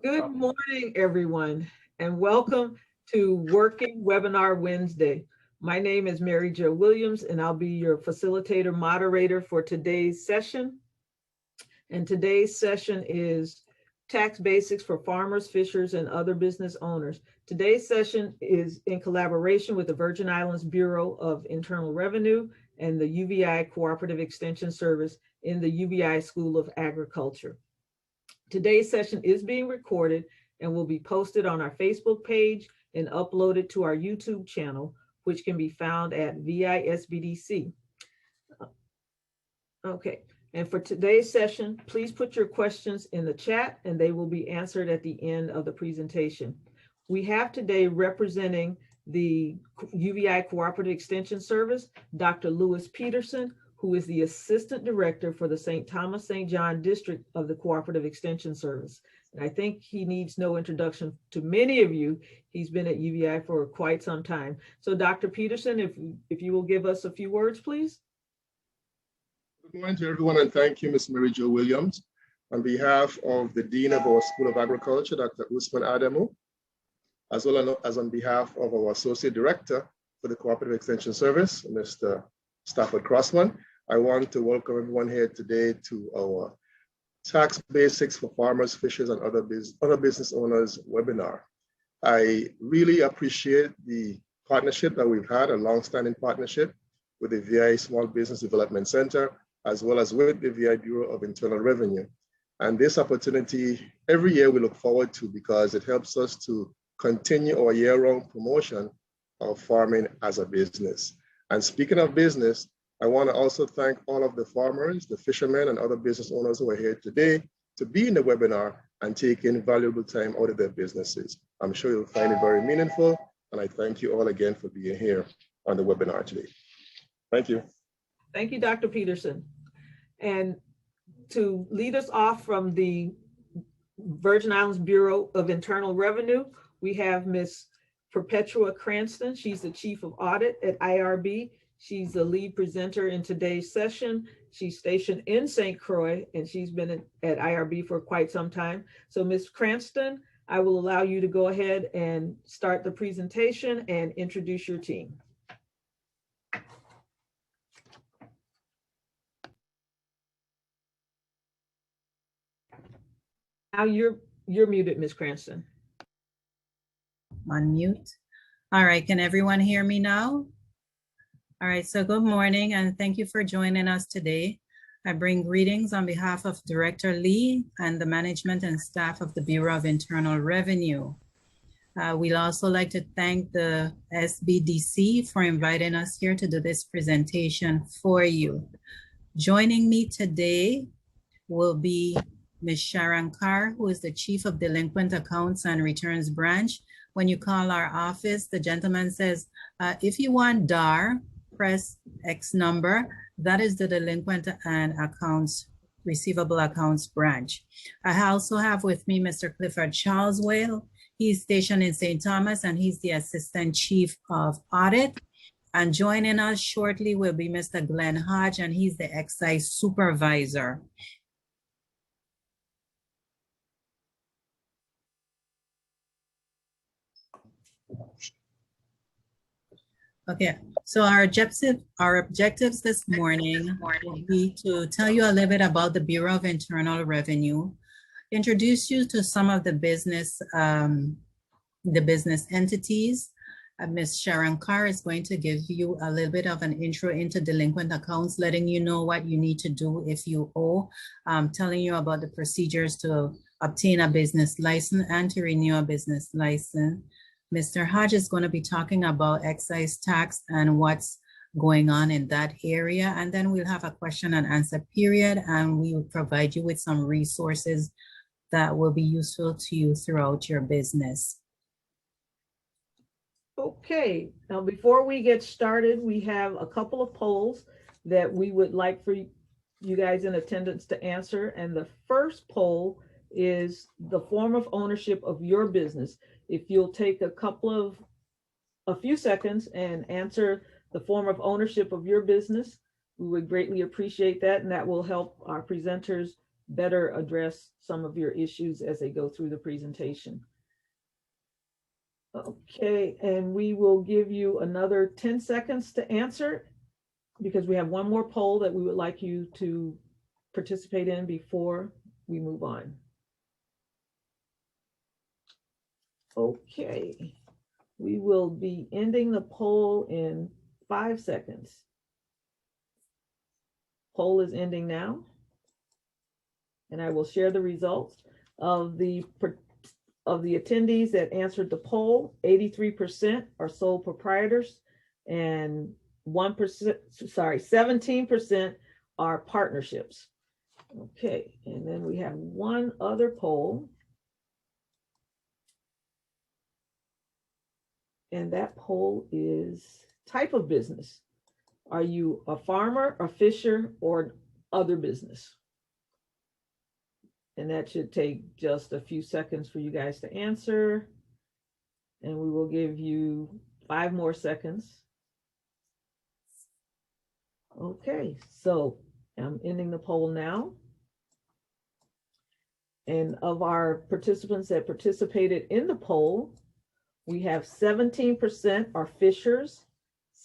Good morning, everyone, and welcome to Working Webinar Wednesday. My name is Mary Jo Williams, and I'll be your facilitator moderator for today's session. And today's session is Tax Basics for Farmers, Fishers, and Other Business Owners. Today's session is in collaboration with the Virgin Islands Bureau of Internal Revenue and the UVI Cooperative Extension Service in the UVI School of Agriculture. Today's session is being recorded and will be posted on our Facebook page and uploaded to our YouTube channel, which can be found at SBDC. Okay, and for today's session, please put your questions in the chat and they will be answered at the end of the presentation. We have today representing the UVI Cooperative Extension Service, Dr. Lewis Peterson, who is the Assistant Director for the St. Thomas St. John District of the Cooperative Extension Service. And I think he needs no introduction to many of you. He's been at UVI for quite some time. So Dr. Peterson, if you will give us a few words, please. Good morning to everyone, and thank you, Ms. Mary Jo Williams. On behalf of the Dean of our School of Agriculture, Dr. Usman Adamu, as well as on behalf of our Associate Director for the Cooperative Extension Service, Mr. Stafford Crossman, I want to welcome everyone here today to our Tax Basics for Farmers, Fishers, and Other Business Owners webinar. I really appreciate the partnership that we've had, a long-standing partnership with the VI Small Business Development Center, as well as with the VI Bureau of Internal Revenue. And this opportunity, every year we look forward to because it helps us to continue our year-round promotion of farming as a business. And speaking of business, I want to also thank all of the farmers, the fishermen, and other business owners who are here today to be in the webinar and taking valuable time out of their businesses. I'm sure you'll find it very meaningful, and I thank you all again for being here on the webinar today. Thank you. Thank you, Dr. Peterson. And to lead us off from the Virgin Islands Bureau of Internal Revenue, we have Ms. Perpetua Cranston. She's the Chief of Audit at IRB. She's the lead presenter in today's session. She's stationed in St. Croix, and she's been at IRB for quite some time. So Ms. Cranston, I will allow you to go ahead and start the presentation and introduce your team. Now you're muted, Ms. Cranston. Unmute. All right, can everyone hear me now? All right, so good morning and thank you for joining us today. I bring greetings on behalf of Director Lee and the management and staff of the Bureau of Internal Revenue. We'd also like to thank the SBDC for inviting us here to do this presentation for you. Joining me today will be Ms. Sharon Carr, who is the Chief of Delinquent Accounts and Returns Branch. When you call our office, the gentleman says, if you want DAR, press X number. That is the Delinquent and Receivable Accounts Branch. I also have with me Mr. Clifford Charleswell. He's stationed in St. Thomas and he's the Assistant Chief of Audit. And joining us shortly will be Mr. Glenn Hodge, and he's the Excise Supervisor. Okay, so our objectives this morning will be to tell you a little bit about the Bureau of Internal Revenue, introduce you to some of the business entities. Ms. Sharon Carr is going to give you a little bit of an intro into delinquent accounts, letting you know what you need to do if you owe, telling you about the procedures to obtain a business license and to renew a business license. Mr. Hodge is going to be talking about excise tax and what's going on in that area. And then we'll have a question and answer period, and we will provide you with some resources that will be useful to you throughout your business. Okay, now before we get started, we have a couple of polls that we would like for you guys in attendance to answer. And the first poll is the form of ownership of your business. If you'll take a few seconds and answer the form of ownership of your business, we would greatly appreciate that, and that will help our presenters better address some of your issues as they go through the presentation. Okay, and we will give you another 10 seconds to answer because we have one more poll that we would like you to participate in before we move on. Okay, we will be ending the poll in 5 seconds. Poll is ending now. And I will share the results of the attendees that answered the poll. 83% are sole proprietors and 17% are partnerships. Okay, and then we have one other poll. And that poll is type of business. Are you a farmer, a fisher, or other business? And that should take just a few seconds for you guys to answer. And we will give you 5 more seconds. Okay, so I'm ending the poll now. And of our participants that participated in the poll, we have 17% are fishers,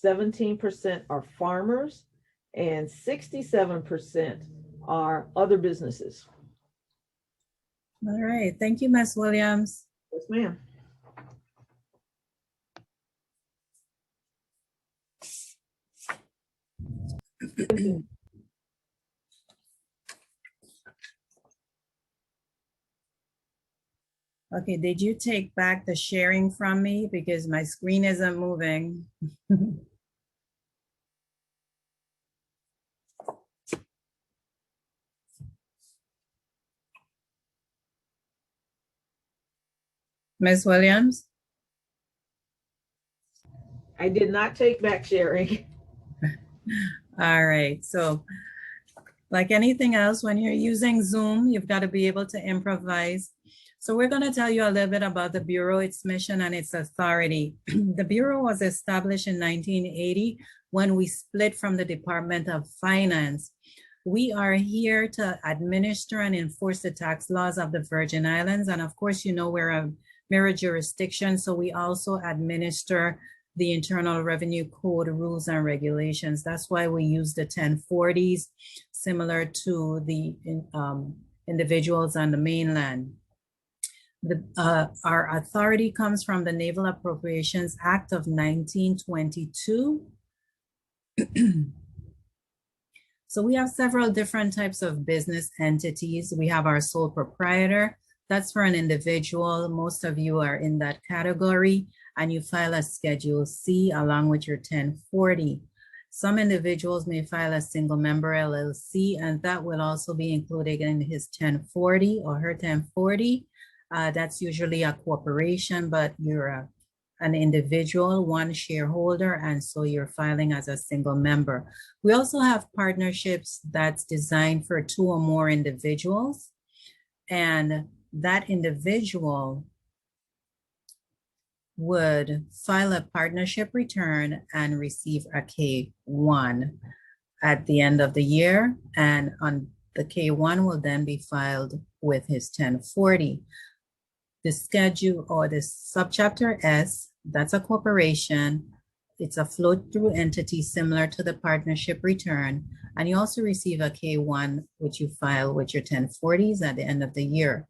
17% are farmers, and 67% are other businesses. All right, thank you, Ms. Williams. Yes, ma'am. Okay, did you take back the sharing from me because my screen isn't moving? Ms. Williams? I did not take back sharing. All right, so like anything else, when you're using Zoom, you've got to be able to improvise. So we're going to tell you a little bit about the Bureau, its mission, and its authority. The Bureau was established in 1980 when we split from the Department of Finance. We are here to administer and enforce the tax laws of the Virgin Islands. And of course, you know, we're a mirror jurisdiction, so we also administer the Internal Revenue Code rules and regulations. That's why we use the 1040s, similar to the individuals on the mainland. Our authority comes from the Naval Appropriations Act of 1922. So we have several different types of business entities. We have our sole proprietor. That's for an individual. Most of you are in that category, and you file a Schedule C along with your 1040. Some individuals may file a single member LLC, and that will also be included in his 1040 or her 1040. That's usually a corporation, but you're an individual, one shareholder, and so you're filing as a single member. We also have partnerships that's designed for 2 or more individuals, and that individual would file a partnership return and receive a K-1 at the end of the year, and on the K-1 will then be filed with his 1040. The schedule or the subchapter S, that's a corporation. It's a float-through entity similar to the partnership return. And you also receive a K-1, which you file with your 1040s at the end of the year.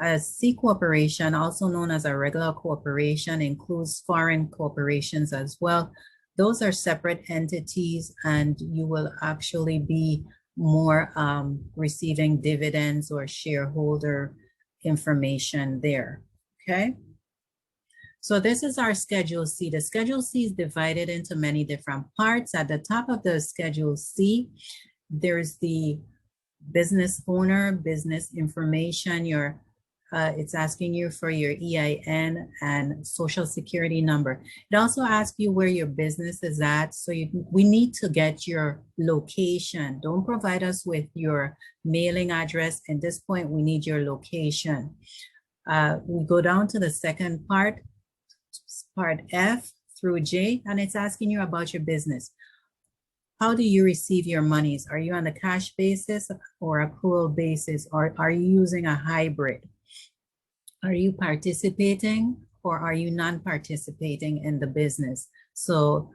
A C corporation, also known as a regular corporation, includes foreign corporations as well. Those are separate entities, and you will actually be more receiving dividends or shareholder information there, okay? So this is our Schedule C. The Schedule C is divided into many different parts. At the top of the Schedule C, there's the business owner, business information, it's asking you for your EIN and social security number. It also asks you where your business is at. So we need to get your location. Don't provide us with your mailing address. At this point, we need your location. We go down to the second part, Part F through J, and it's asking you about your business. how do you receive your monies? Are you on a cash basis or accrual basis, or are you using a hybrid? Are you participating or are you non-participating in the business? So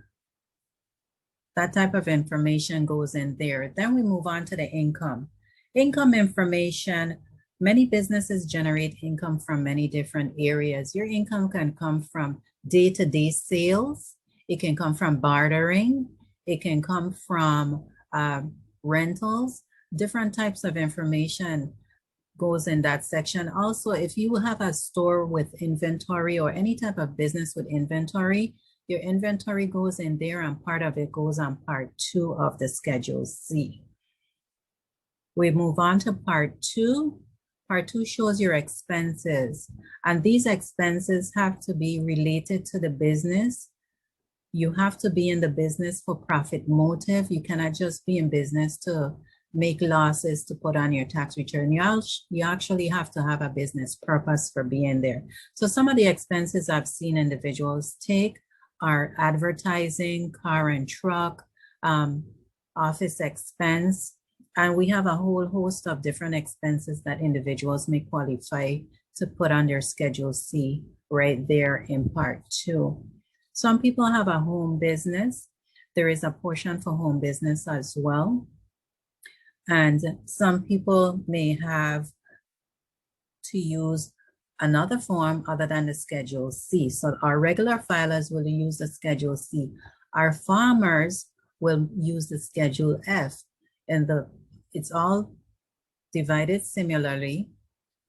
that type of information goes in there. Then we move on to the income. Income information. Many businesses generate income from many different areas. Your income can come from day-to-day sales. It can come from bartering. It can come from rentals. Different types of information goes in that section. Also, if you have a store with inventory or any type of business with inventory, your inventory goes in there and part of it goes on part 2 of the Schedule C. We move on to part 2. Part 2 shows your expenses, and these expenses have to be related to the business. You have to be in the business for profit motive. You cannot just be in business to make losses to put on your tax return. You actually have to have a business purpose for being there. So some of the expenses I've seen individuals take are advertising, car and truck, office expense, and we have a whole host of different expenses that individuals may qualify to put on their Schedule C right there in part 2. Some people have a home business. There is a portion for home business as well. And some people may have to use another form other than the Schedule C. So our regular filers will use the Schedule C. Our farmers will use the Schedule F. And it's all divided similarly.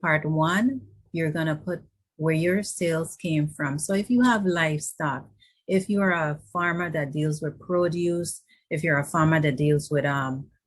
Part 1, you're gonna put where your sales came from. So if you have livestock, if you're a farmer that deals with produce, if you're a farmer that deals with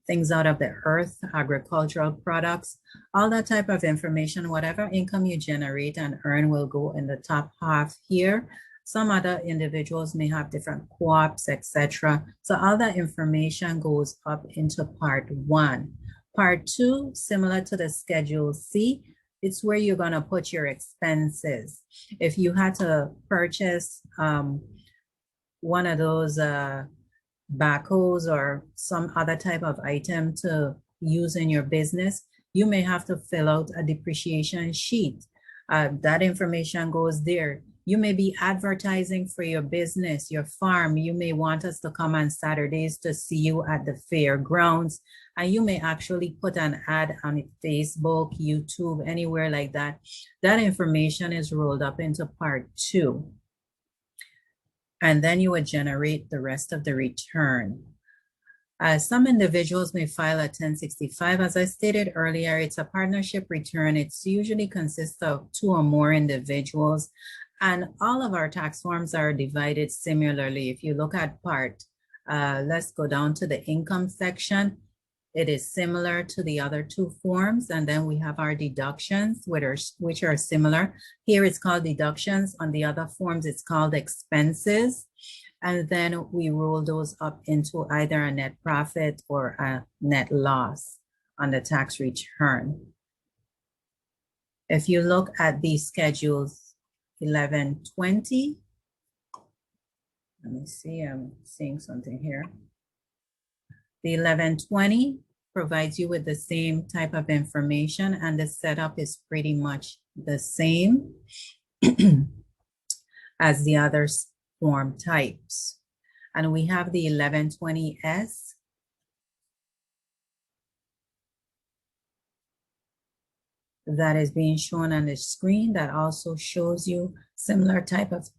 things out of the earth, agricultural products, all that type of information, whatever income you generate and earn will go in the top half here. Some other individuals may have different co-ops, etc. So all that information goes up into part 1. Part 2, similar to the Schedule C, it's where you're gonna put your expenses. If you had to purchase one of those backhoes or some other type of item to use in your business, you may have to fill out a depreciation sheet. That information goes there. You may be advertising for your business, your farm. You may want us to come on Saturdays to see you at the fairgrounds. And you may actually put an ad on Facebook, YouTube, anywhere like that. That information is rolled up into part 2. And then you would generate the rest of the return. Some individuals may file a 1065. As I stated earlier, it's a partnership return. It's usually consists of 2 or more individuals. And all of our tax forms are divided similarly. If you look at part, let's go down to the income section. It is similar to the other 2 forms. And then we have our deductions, which are similar. Here it's called deductions. On the other forms, it's called expenses. And then we roll those up into either a net profit or a net loss on the tax return. If you look at these schedules, 1120. Let me see, I'm seeing something here. The 1120 provides you with the same type of information, and the setup is pretty much the same as the other form types. And we have the 1120S. That is being shown on the screen. That also shows you similar type of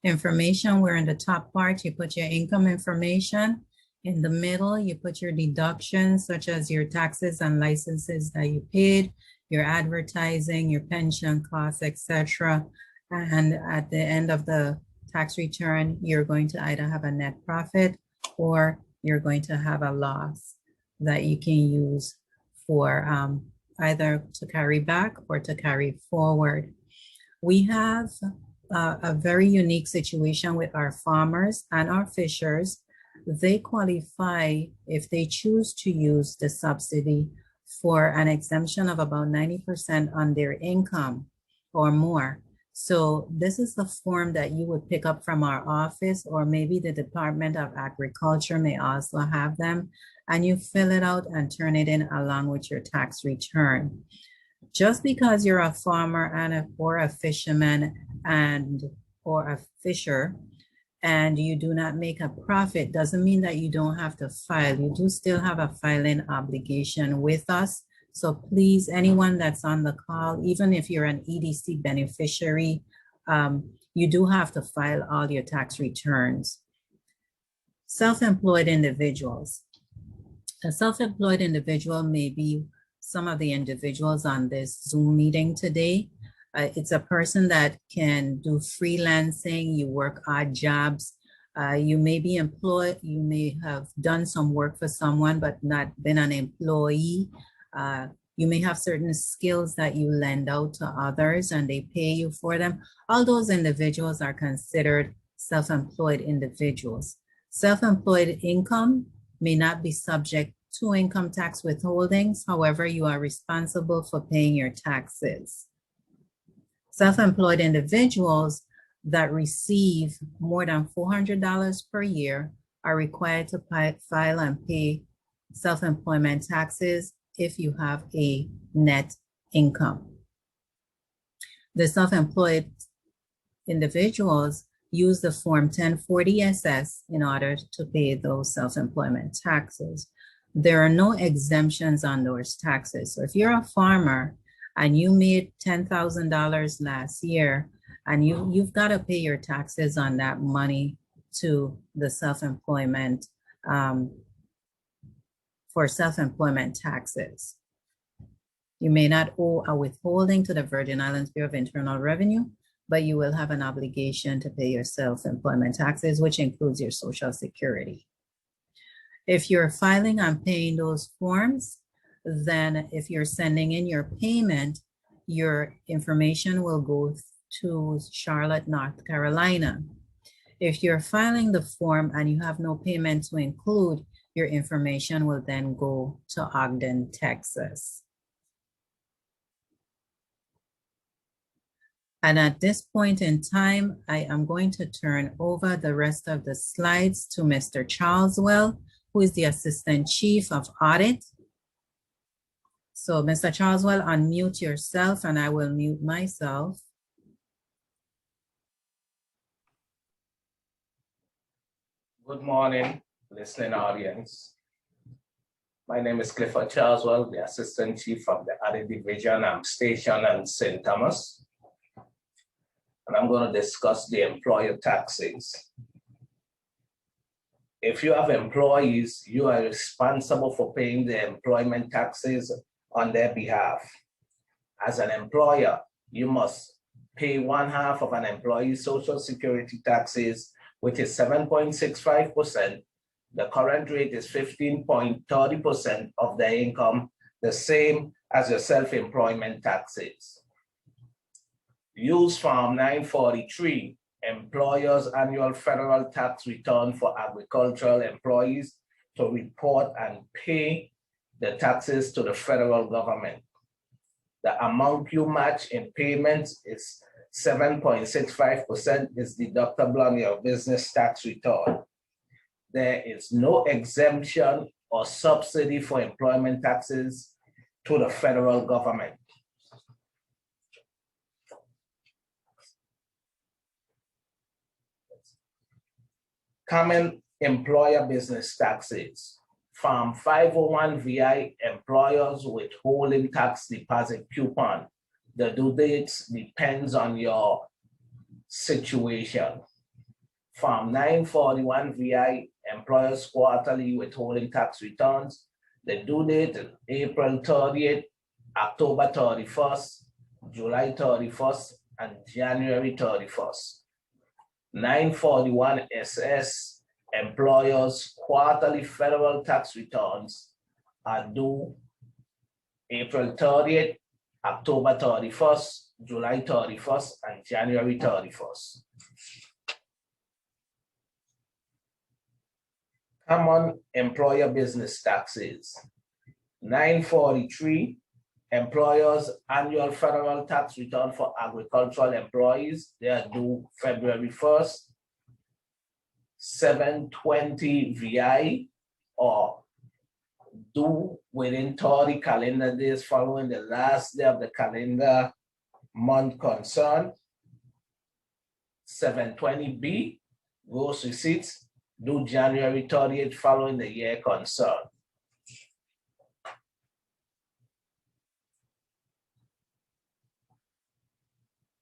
information, where in the top part, you put your income information. In the middle, you put your deductions, such as your taxes and licenses that you paid, your advertising, your pension costs, etc. And at the end of the tax return, you're going to either have a net profit or you're going to have a loss that you can use for either to carry back or to carry forward. We have a very unique situation with our farmers and our fishers. They qualify, if they choose to use the subsidy, for an exemption of about 90% on their income or more. So this is the form that you would pick up from our office, or maybe the Department of Agriculture may also have them, and you fill it out and turn it in along with your tax return. Just because you're a farmer or a fisherman or a fisher and you do not make a profit doesn't mean that you don't have to file. You do still have a filing obligation with us. So please, anyone that's on the call, even if you're an EDC beneficiary, you do have to file all your tax returns. Self-employed individuals. A self-employed individual may be some of the individuals on this Zoom meeting today. It's a person that can do freelancing, you work odd jobs, you may be employed, you may have done some work for someone but not been an employee. You may have certain skills that you lend out to others and they pay you for them. All those individuals are considered self-employed individuals. Self-employed income may not be subject to income tax withholdings. However, you are responsible for paying your taxes. Self-employed individuals that receive more than $400 per year are required to file and pay self-employment taxes if you have a net income. The self-employed individuals use the Form 1040-SS in order to pay those self-employment taxes. There are no exemptions on those taxes. So if you're a farmer and you made $10,000 last year and you've got to pay your taxes on that money to the self-employment for self-employment taxes. You may not owe a withholding to the Virgin Islands Bureau of Internal Revenue, but you will have an obligation to pay your self-employment taxes, which includes your Social Security. If you're filing and paying those forms, then if you're sending in your payment, your information will go to Charlotte, North Carolina. If you're filing the form and you have no payment to include, your information will then go to Ogden, Texas. And at this point in time, I am going to turn over the rest of the slides to Mr. Charleswell, who is the Assistant Chief of Audit. So Mr. Charleswell, unmute yourself and I will mute myself. Good morning, listening audience. My name is Clifford Charleswell, the Assistant Chief of the Audit Division. I'm stationed in St. Thomas. And I'm going to discuss the employer taxes. If you have employees, you are responsible for paying the employment taxes on their behalf. As an employer, you must pay 1/2 of an employee's Social Security taxes, which is 7.65%. The current rate is 15.30% of their income, the same as your self-employment taxes. Use Form 943, Employer's Annual Federal Tax Return for Agricultural Employees, to report and pay the taxes to the federal government. The amount you match in payments is 7.65% is deductible on your business tax return. There is no exemption or subsidy for employment taxes to the federal government. Common employer business taxes. Form 501 VI, employers withholding tax deposit coupon. The due dates depends on your situation. Form 941 VI, employers quarterly withholding tax returns. The due date is April 30th, October 31st, July 31st, and January 31st. 941 SS, employers' quarterly federal tax returns are due April 30th, October 31st, July 31st, and January 31st. Common employer business taxes. 943, employers' annual federal tax return for agricultural employees. They are due February 1st, 7/20 VI, or due within 30 calendar days following the last day of the calendar month concerned. 7/20B, gross receipts due January 30th following the year concerned.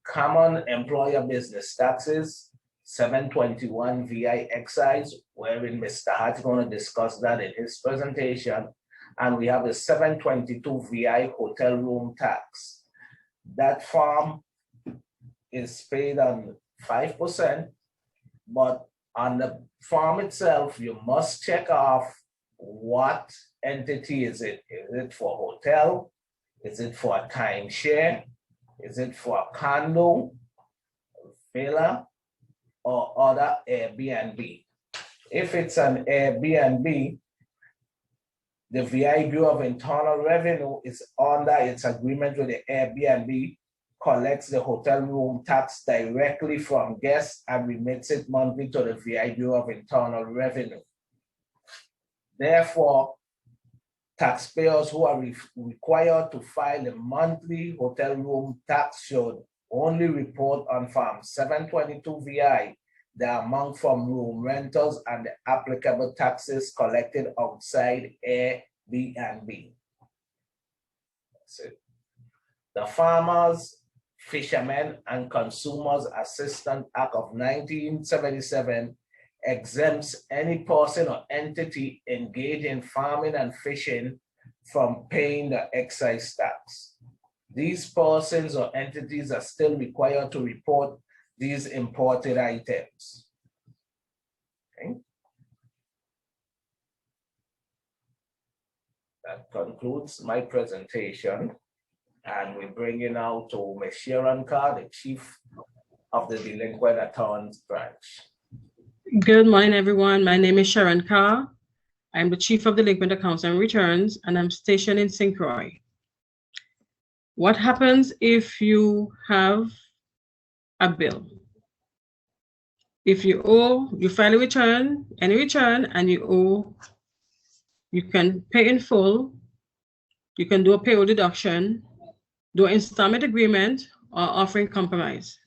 Common employer business taxes, 7/21 VI excise, wherein Mr. Hart is going to discuss that in his presentation. And we have the 7/22 VI hotel room tax. That form is paid on 5%, but on the form itself, you must check off what entity is it. Is it for hotel? Is it for a timeshare? Is it for a condo, villa, or other Airbnb? If it's an Airbnb, the VI Bureau of Internal Revenue is under its agreement with the Airbnb, collects the hotel room tax directly from guests and remits it monthly to the VI Bureau of Internal Revenue. Therefore, taxpayers who are required to file a monthly hotel room tax should only report on Form 722 VI the amount from room rentals and the applicable taxes collected outside Airbnb. That's it. The Farmers, Fishermen, and Consumers Assistance Act of 1977 exempts any person or entity engaged in farming and fishing from paying the excise tax. These persons or entities are still required to report these imported items. Okay. That concludes my presentation. And we bring it now to Ms. Sharon Carr, the Chief of the Delinquent Accounts Branch. Good morning, everyone. My name is Sharon Carr. I'm the Chief of Delinquent Accounts and Returns, and I'm stationed in St. Croix. What happens if you have a bill? If you owe, you file a return, any return, and you owe, you can pay in full, you can do a payroll deduction, do an installment agreement, or offering compromise.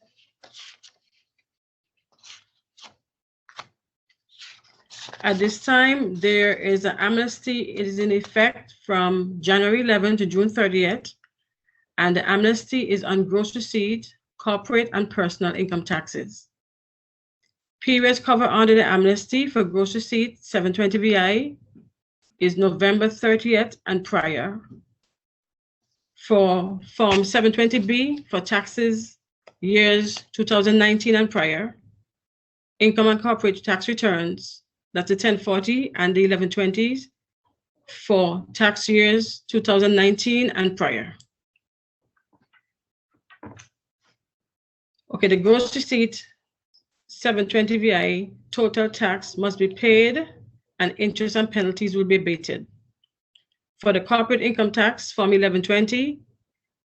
At this time, there is an amnesty. It is in effect from January 11 to June 30th, and the amnesty is on gross receipt, corporate, and personal income taxes. Periods covered under the amnesty for gross receipt 720 VI is November 30th and prior. For Form 720B for taxes years 2019 and prior, income and corporate tax returns, that's the 1040 and the 1120s for tax years 2019 and prior. Okay, the gross receipt 720 VI total tax must be paid and interest and penalties will be abated. For the corporate income tax, Form 1120,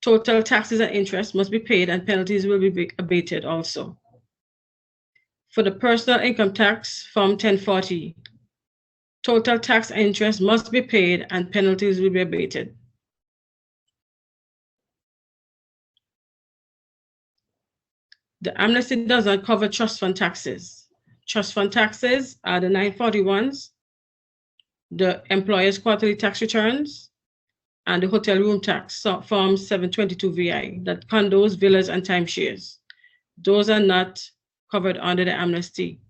total taxes and interest must be paid and penalties will be abated also. For the personal income tax, Form 1040, total tax and interest must be paid and penalties will be abated. The amnesty does not cover trust fund taxes. Trust fund taxes are the 941s, the employer's quarterly tax returns, and the hotel room tax, so Form 722 VI, that condos, villas, and timeshares. Those are not covered under the amnesty.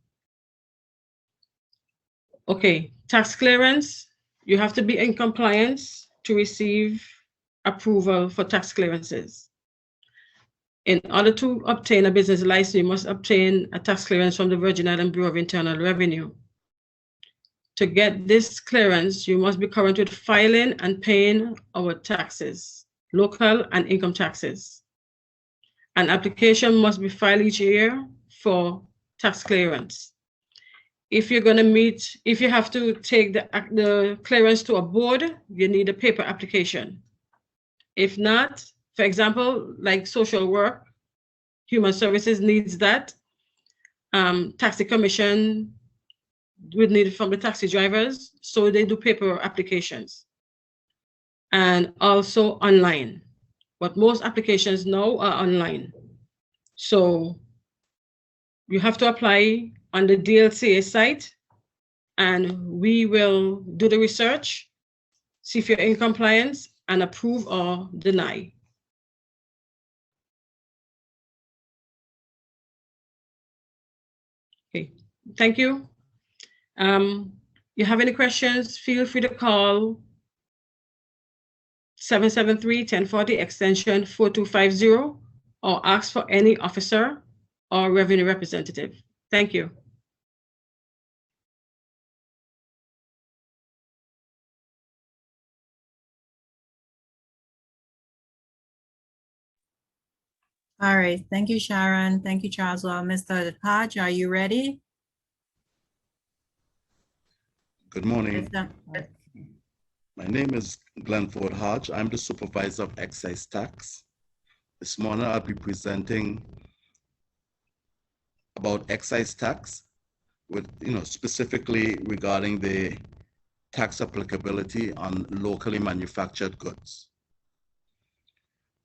Okay, tax clearance, you have to be in compliance to receive approval for tax clearances. In order to obtain a business license, you must obtain a tax clearance from the Virgin Islands Bureau of Internal Revenue. To get this clearance, you must be current with filing and paying our taxes, local and income taxes. An application must be filed each year for tax clearance. If you're going to meet, if you have to take the clearance to a board, you need a paper application. If not, for example, like social work, human services needs that. Taxi commission would need it from the taxi drivers, so they do paper applications. And also online, but most applications now are online. So you have to apply on the DLCA site, and we will do the research, see if you're in compliance, and approve or deny. Okay, thank you. You have any questions, feel free to call 773-1040 extension 4250 or ask for any officer or revenue representative. Thank you. All right, thank you, Sharon. Thank you, Charles. Well, Mr. Hodge, are you ready? Good morning. Yes, sir. My name is Glenford Hodge. I'm the supervisor of excise tax. This morning I'll be presenting about excise tax, with specifically regarding the tax applicability on locally manufactured goods.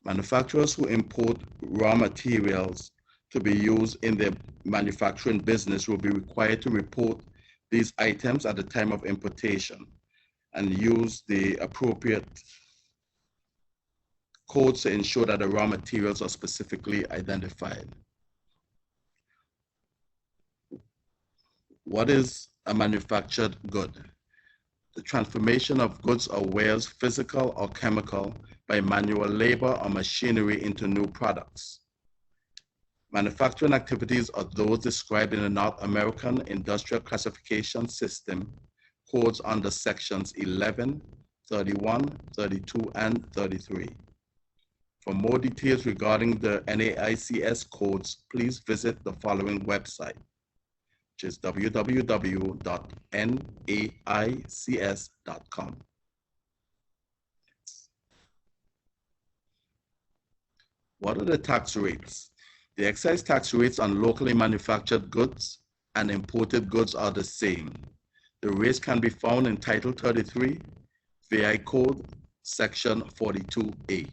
Manufacturers who import raw materials to be used in their manufacturing business will be required to report these items at the time of importation and use the appropriate codes to ensure that the raw materials are specifically identified. What is a manufactured good? The transformation of goods or wares, physical or chemical, by manual labor or machinery into new products. Manufacturing activities are those described in the North American Industrial Classification System codes under sections 11, 31, 32, and 33. For more details regarding the NAICS codes, please visit the following website, which is www.naics.com. What are the tax rates? The excise tax rates on locally manufactured goods and imported goods are the same. The rates can be found in Title 33, VI Code, Section 42A.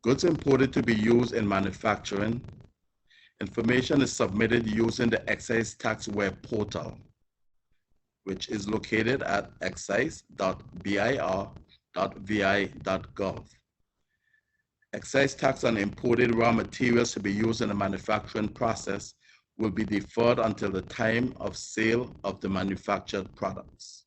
Goods imported to be used in manufacturing. Information is submitted using the excise tax web portal, which is located at excise.bir.vi.gov. Excise tax on imported raw materials to be used in the manufacturing process will be deferred until the time of sale of the manufactured products.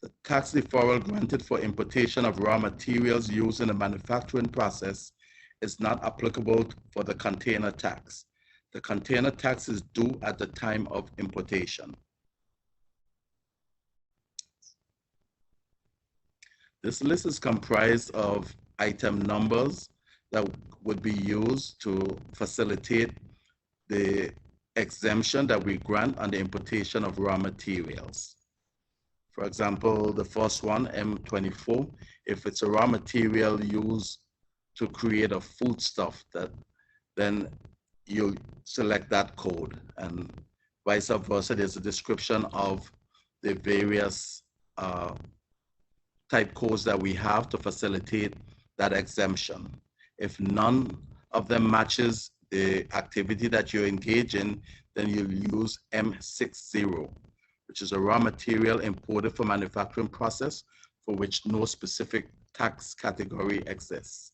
The tax deferral granted for importation of raw materials used in the manufacturing process is not applicable for the container tax. The container tax is due at the time of importation. This list is comprised of item numbers that would be used to facilitate the exemption that we grant on the importation of raw materials. For example, the first one, M24, if it's a raw material used to create a foodstuff, then you select that code, and vice versa. There's a description of the various type codes that we have to facilitate that exemption. If none of them matches the activity that you engage in, then you'll use M60, which is a raw material imported for manufacturing process for which no specific tax category exists.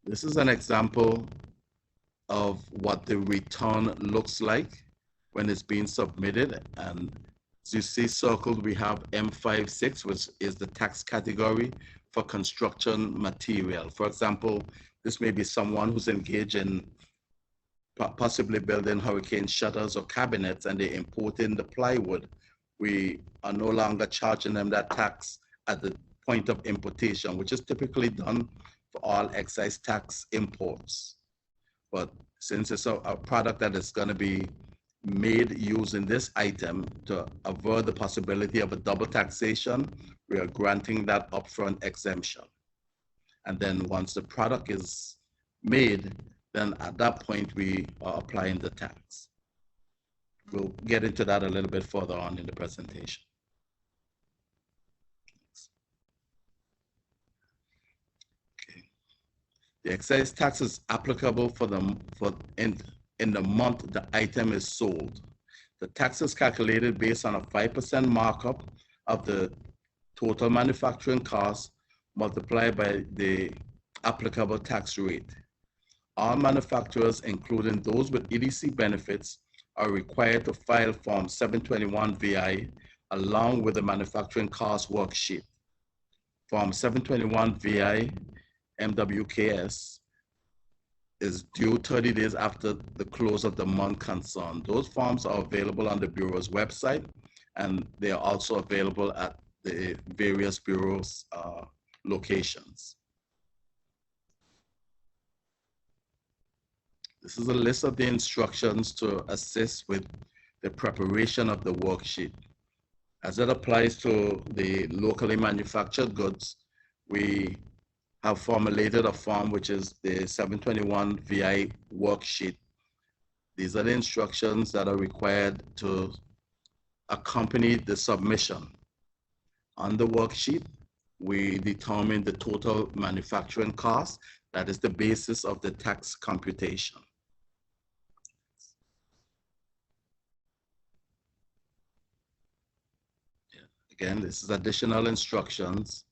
This is an example of what the return looks like when it's being submitted. And as you see circled, we have M56, which is the tax category for construction material. For example, this may be someone who's engaged in possibly building hurricane shutters or cabinets, and they import in the plywood. We are no longer charging them that tax at the point of importation, which is typically done for all excise tax imports. But since it's a product that is going to be made using this item to avoid the possibility of a double taxation, we are granting that upfront exemption. And then once the product is made, then at that point we are applying the tax. We'll get into that a little bit further on in the presentation. Okay. The excise tax is applicable in the month the item is sold. The tax is calculated based on a 5% markup of the total manufacturing cost multiplied by the applicable tax rate. All manufacturers, including those with EDC benefits, are required to file Form 721 VI along with the manufacturing cost worksheet. Form 721 VI MWKS is due 30 days after the close of the month concerned. Those forms are available on the Bureau's website, and they are also available at the various Bureau's locations. This is a list of the instructions to assist with the preparation of the worksheet. As it applies to the locally manufactured goods, we have formulated a form which is the 721 VI worksheet. These are the instructions that are required to accompany the submission. On the worksheet, we determine the total manufacturing cost. That is the basis of the tax computation. Again, this is additional instructions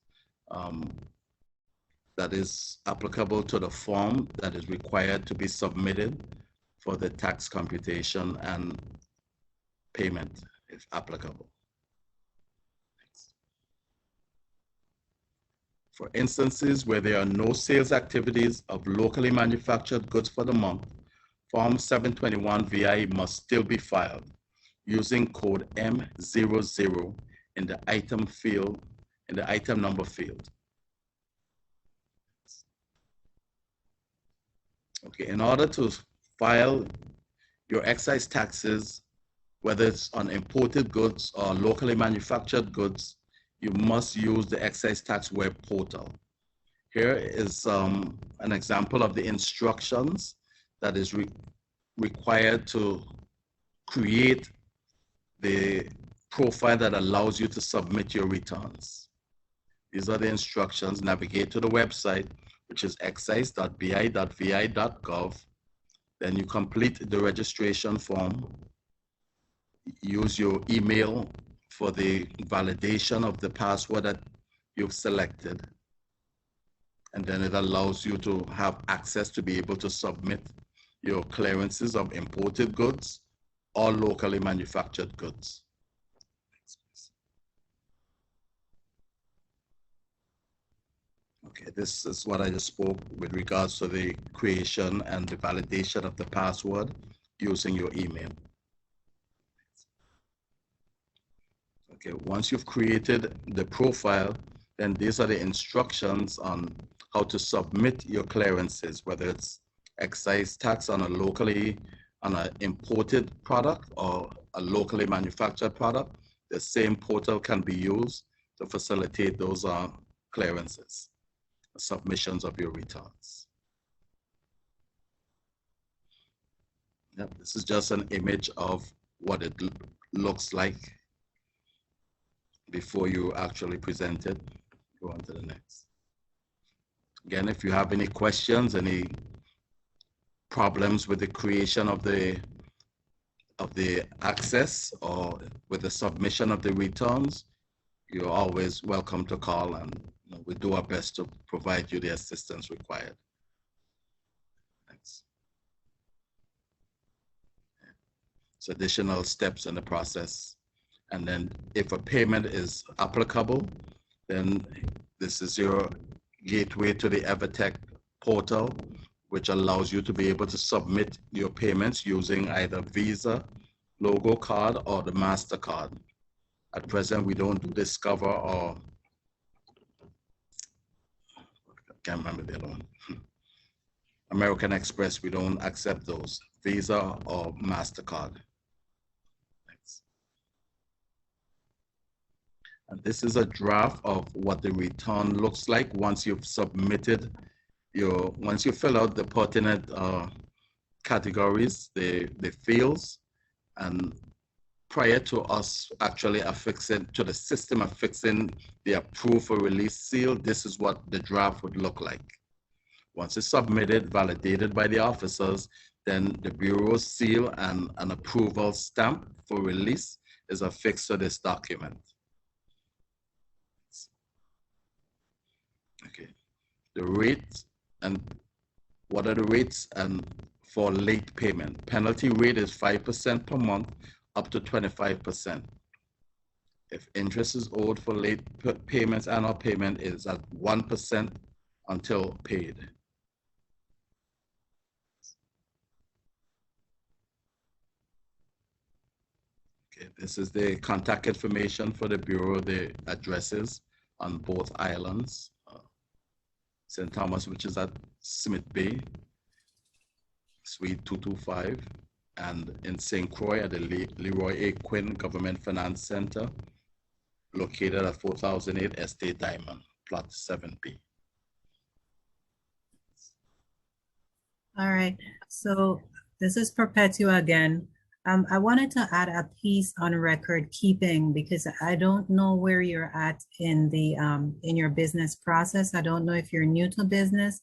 that is applicable to the form that is required to be submitted for the tax computation and payment, if applicable. For instances where there are no sales activities of locally manufactured goods for the month, Form 721 VI must still be filed using code M00 in the item field, in the item number field. Okay, in order to file your excise taxes, whether it's on imported goods or locally manufactured goods, you must use the excise tax web portal. Here is an example of the instructions that is required to create the profile that allows you to submit your returns. These are the instructions. Navigate to the website, which is excise.bi.vi.gov. Then you complete the registration form. Use your email for the validation of the password that you've selected. And then it allows you to have access to be able to submit your clearances of imported goods or locally manufactured goods. Okay, this is what I just spoke with regards to the creation and the validation of the password using your email. Okay, once you've created the profile, then these are the instructions on how to submit your clearances, whether it's excise tax on an imported product or a locally manufactured product. The same portal can be used to facilitate those clearances, submissions of your returns. Yep, this is just an image of what it looks like before you actually present it. Go on to the next. Again, if you have any questions, any problems with the creation of the access or with the submission of the returns, you're always welcome to call, and we do our best to provide you the assistance required. Thanks. So additional steps in the process. And then if a payment is applicable, then this is your gateway to the EverTech portal, which allows you to be able to submit your payments using either Visa, Logo card, or the MasterCard. At present, we don't do Discover or, I can't remember the other one. American Express, we don't accept those. Visa or MasterCard. Thanks. And this is a draft of what the return looks like once you've submitted once you fill out the pertinent categories, the fields, and prior to us actually affixing to the system, affixing the approve for release seal, this is what the draft would look like. Once it's submitted, validated by the officers, then the Bureau's seal and an approval stamp for release is affixed to this document. Okay, the rate and what are the rates and for late payment? Penalty rate is 5% per month up to 25%. If interest is owed for late payments, annual payment is at 1% until paid. Okay, this is the contact information for the Bureau, the addresses on both islands. St. Thomas, which is at Smith Bay, Suite 225, and in St. Croix at the Leroy A. Quinn Government Finance Center, located at 4008 Estate Diamond, Plot 7B. All right, so this is Perpetua again. I wanted to add a piece on record keeping because I don't know where you're at in the in your business process. I don't know if you're new to business.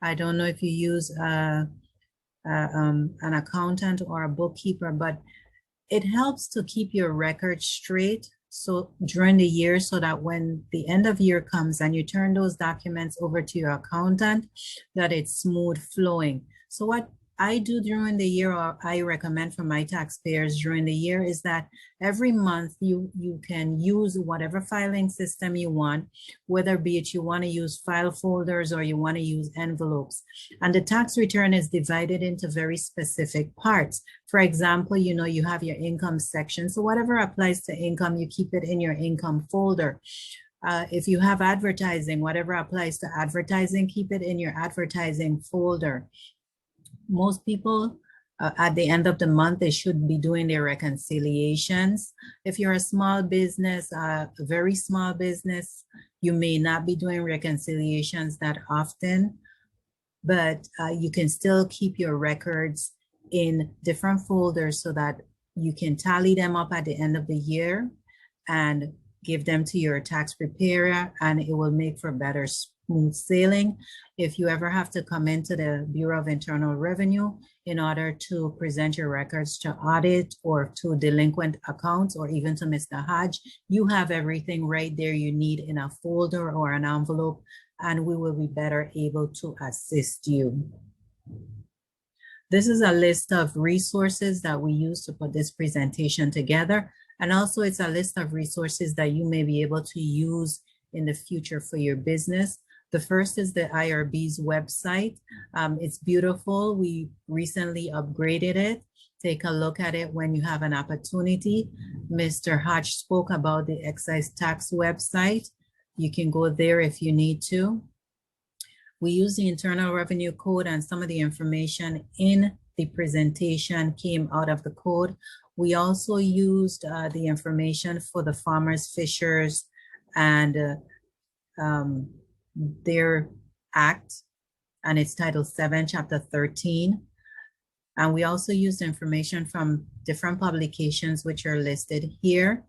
I don't know if you use an accountant or a bookkeeper, but it helps to keep your record straight so during the year, so that when the end of year comes and you turn those documents over to your accountant, that it's smooth flowing. So what I do during the year, or I recommend for my taxpayers during the year, is that every month you can use whatever filing system you want, whether be it you want to use file folders or you want to use envelopes. And the tax return is divided into very specific parts. For example, you know, you have your income section. So whatever applies to income, you keep it in your income folder. If you have advertising, whatever applies to advertising, keep it in your advertising folder. Most people at the end of the month, they should be doing their reconciliations. If you're a small business, a very small business, you may not be doing reconciliations that often, but you can still keep your records in different folders so that you can tally them up at the end of the year and give them to your tax preparer, and it will make for better smooth sailing. If you ever have to come into the Bureau of Internal Revenue in order to present your records to audit or to delinquent accounts or even to Mr. Hodge, you have everything right there you need in a folder or an envelope, and we will be better able to assist you. This is a list of resources that we use to put this presentation together. And also it's a list of resources that you may be able to use in the future for your business. The first is the IRB's website. It's beautiful. We recently upgraded it. Take a look at it when you have an opportunity. Mr. Hodge spoke about the excise tax website. You can go there if you need to. We use the Internal Revenue Code, and some of the information in the presentation came out of the code. We also used the information for the farmers, fishers, and their act, and it's Title 7, Chapter 13. And we also used information from different publications which are listed here.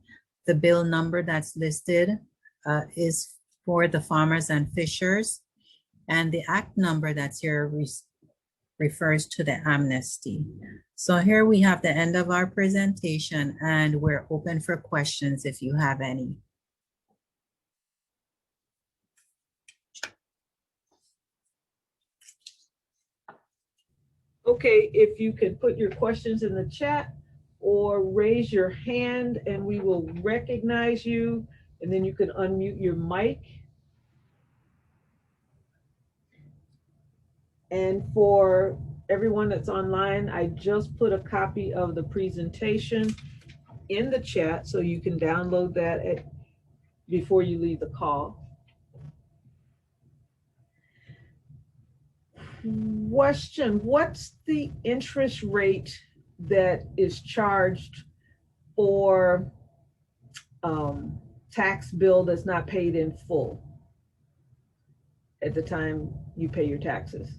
The bill number that's listed is for the farmers and fishers, and the act number that's here refers to the amnesty. So here we have the end of our presentation, and we're open for questions if you have any. Okay, if you could put your questions in the chat or raise your hand and we will recognize you, and then you can unmute your mic. And for everyone that's online, I just put a copy of the presentation in the chat so you can download that before you leave the call. Question, what's the interest rate that is charged for tax bill that's not paid in full at the time you pay your taxes?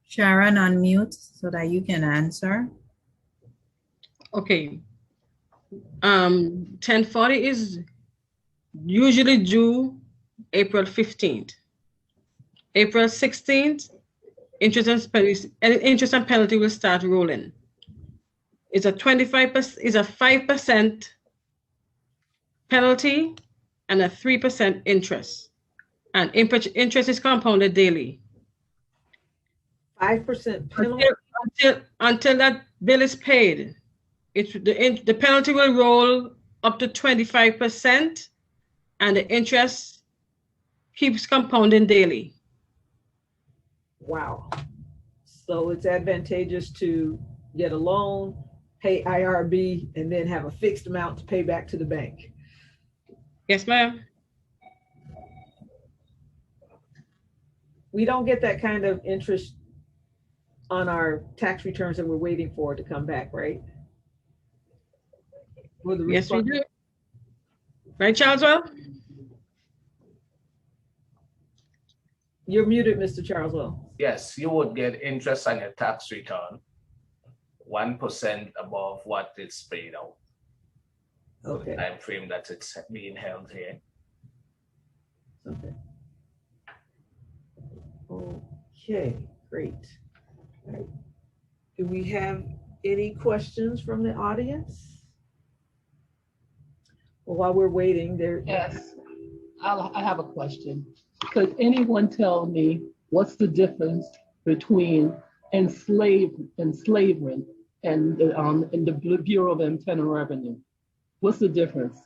Sharon, unmute so that you can answer. Okay. 1040 is usually due April 15th. April 16th, interest and penalty will start rolling. It's a 25%, is a 5% penalty and a 3% interest. And interest is compounded daily. 5% penalty? Until that bill is paid. The penalty will roll up to 25% and the interest keeps compounding daily. Wow. So it's advantageous to get a loan, pay IRB, and then have a fixed amount to pay back to the bank. Yes, ma'am. We don't get that kind of interest on our tax returns that we're waiting for to come back, right? Yes, we do. Right, Charleswell? You're muted, Mr. Charleswell. Yes, you would get interest on your tax return, 1% above what is paid out. Okay. The time frame that it's being held here. Okay. Okay, great. All right. Do we have any questions from the audience? Well, while we're waiting, there. Yes, I have a question. Could anyone tell me what's the difference between enslavement and the Bureau of Internal Revenue? What's the difference?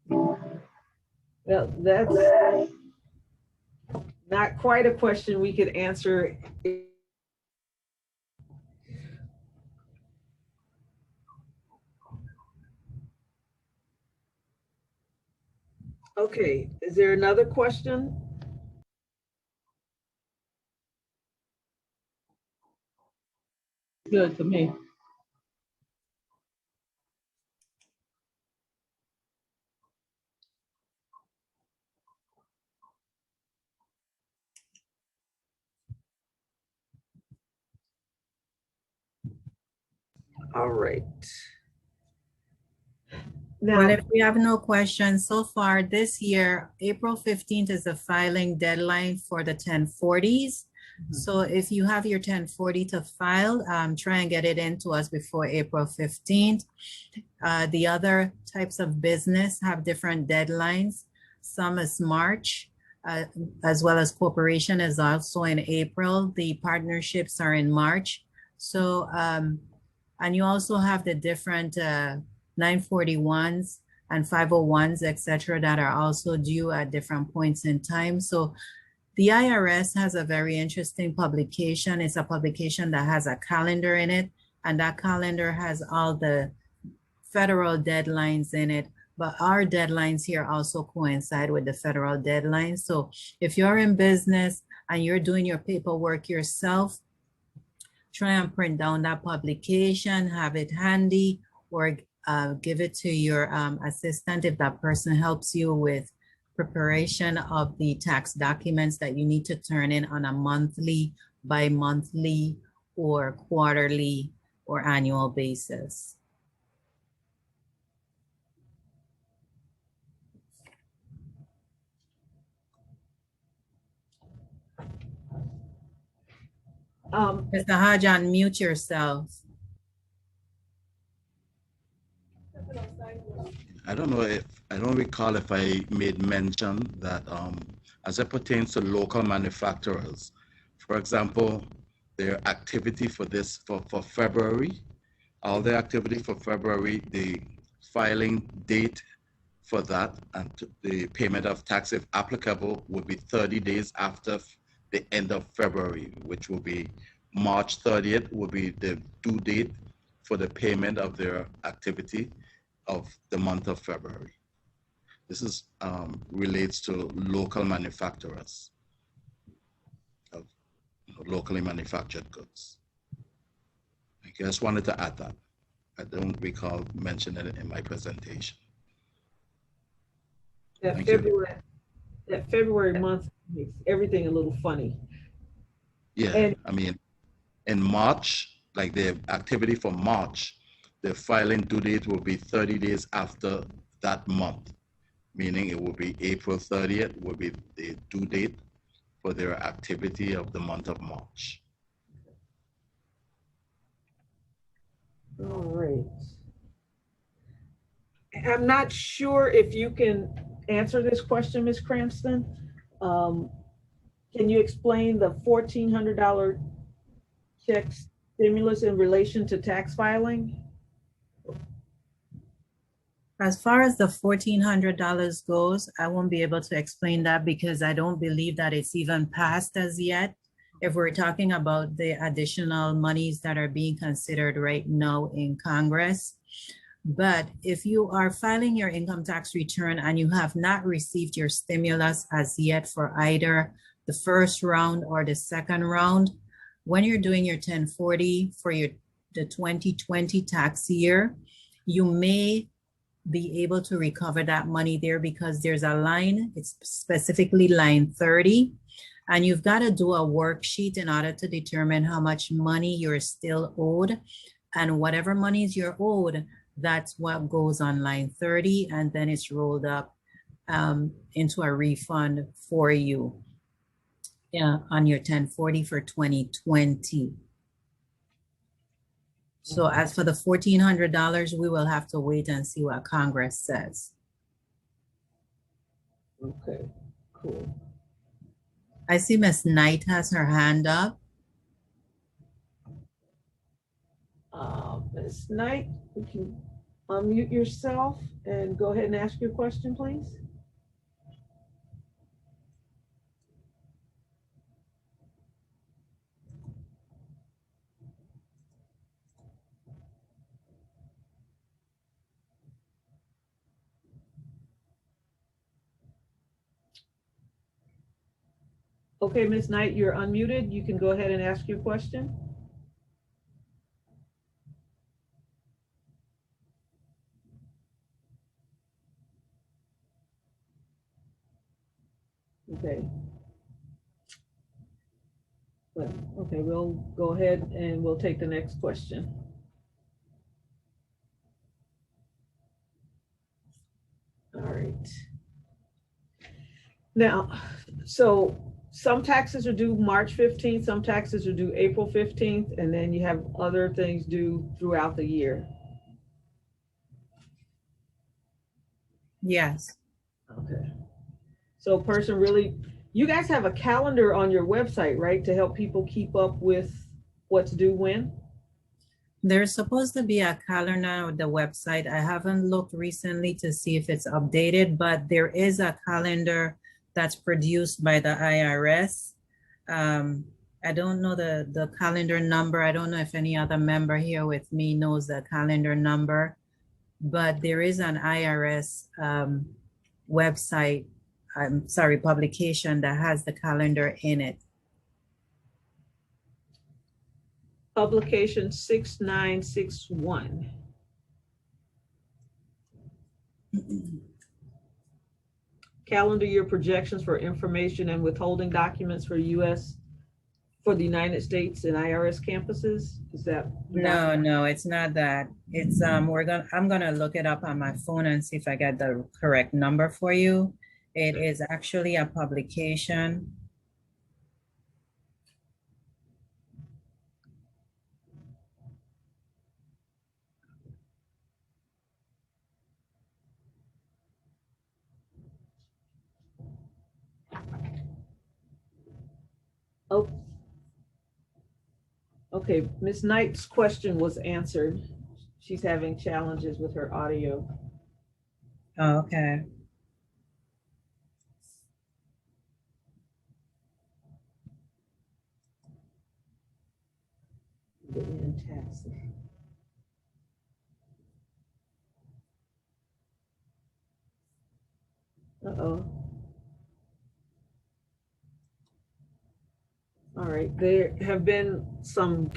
Well, that's not quite a question we could answer. Okay, is there another question? Good to me. All right. Now, Well, if we have no questions so far this year, April 15th is the filing deadline for the 1040s. So if you have your 1040 to file, try and get it into us before April 15th. The other types of business have different deadlines. Some is March, as well as corporation is also in April. The partnerships are in March. So, and you also have the different 941s and 501s, etc., that are also due at different points in time. So the IRS has a very interesting publication. It's a publication that has a calendar in it, and that calendar has all the federal deadlines in it. But our deadlines here also coincide with the federal deadlines. So if you're in business and you're doing your paperwork yourself, try and print down that publication, have it handy, or give it to your assistant if that person helps you with preparation of the tax documents that you need to turn in on a monthly, bi-monthly, or quarterly or annual basis. Mr. Hodge, unmute yourself. I don't know if, I don't recall if I made mention that as it pertains to local manufacturers, for example, their activity for this, for February, all their activity for February, the filing date for that and the payment of tax, if applicable, would be 30 days after the end of February, which will be March 30th will be the due date for the payment of their activity of the month of February. This is relates to local manufacturers of locally manufactured goods. I just wanted to add that. I don't recall mentioning it in my presentation. That Thank you. February month makes everything a little funny. Yeah, And I mean, in March, like the activity for March, the filing due date will be 30 days after that month, meaning it will be April 30th will be the due date for their activity of the month of March. all right. I'm not sure if you can answer this question, Ms. Cranston. Can you explain the $1,400 check stimulus in relation to tax filing? As far as the $1,400 goes, I won't be able to explain that because I don't believe that it's even passed as yet. If we're talking about the additional monies that are being considered right now in Congress. But if you are filing your income tax return and you have not received your stimulus as yet for either the first round or the second round, when you're doing your 1040 for the 2020 tax year, you may be able to recover that money there because there's a line, it's specifically line 30, and you've got to do a worksheet in order to determine how much money you're still owed. And whatever monies you're owed, that's what goes on line 30, and then it's rolled up into a refund for you on your 1040 for 2020. So as for the $1,400, we will have to wait and see what Congress says. Okay, cool. I see Ms. Knight has her hand up. Ms. Knight, you can unmute yourself and go ahead and ask your question, please. Okay, Ms. Knight, you're unmuted. You can go ahead and ask your question. Okay. Well, okay, we'll go ahead and we'll take the next question. All right. Now, so some taxes are due March 15th, some taxes are due April 15th, and then you have other things due throughout the year. Yes. Okay. So person really, you guys have a calendar on your website, right? To help people keep up with what's due when? There's supposed to be a calendar on the website. I haven't looked recently to see if it's updated, but there is a calendar that's produced by the IRS. I don't know the calendar number. I don't know if any other member here with me knows the calendar number, but there is an IRS website, publication that has the calendar in it. Publication 6961. Calendar year projections for information and withholding documents for the United States and IRS campuses. Is that? No, it's not that. It's I'm gonna look it up on my phone and see if I get the correct number for you. It is actually a publication. Oh, okay. Ms. Knight's question was answered. She's having challenges with her audio. Oh, okay. Fantastic. Uh-oh. All right, there have been some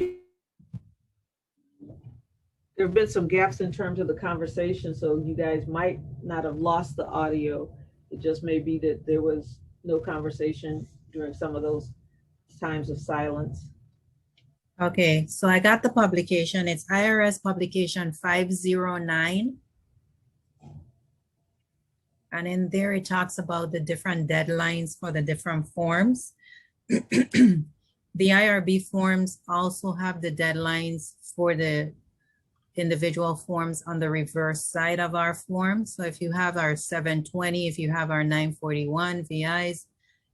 gaps in terms of the conversation, so you guys might not have lost the audio. It just may be that there was no conversation during some of those times of silence. Okay, so I got the publication. It's IRS publication 509. And in there, it talks about the different deadlines for the different forms. The IRB forms also have the deadlines for the individual forms on the reverse side of our form. So if you have our 720, if you have our 941 VIs,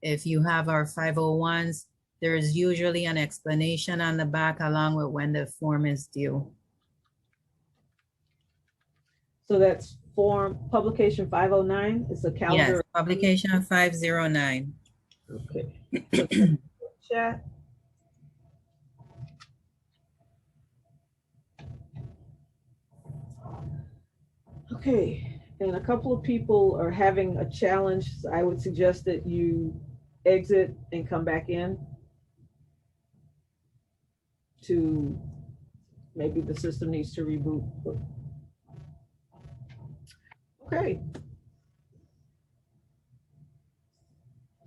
if you have our 501s, there is usually an explanation on the back along with when the form is due. So that's form publication 509. It's a calendar. Yes, publication 509. Okay. Chat. Okay, and a couple of people are having a challenge. So I would suggest that you exit and come back in to, maybe the system needs to reboot. Okay.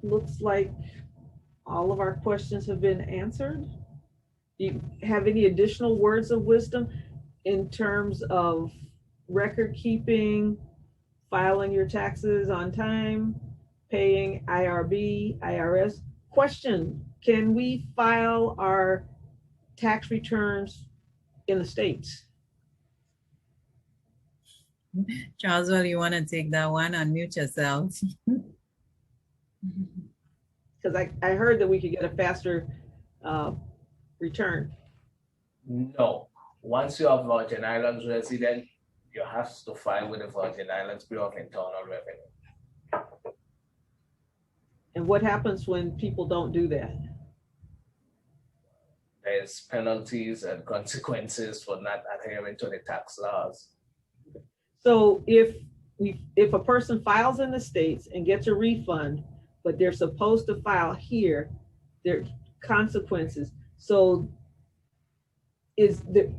Looks like all of our questions have been answered. Do you have any additional words of wisdom in terms of record keeping, filing your taxes on time, paying IRB, IRS? Question, can we file our tax returns in the States? Charles, well, you want to take that one? Unmute yourself. Because I heard that we could get a faster return. No, once you are Virgin Islands resident, you have to file with the Virgin Islands Bureau of Internal Revenue. And what happens when people don't do that? There's penalties and consequences for not adhering to the tax laws. So if a person files in the States and gets a refund, but they're supposed to file here, there are consequences. So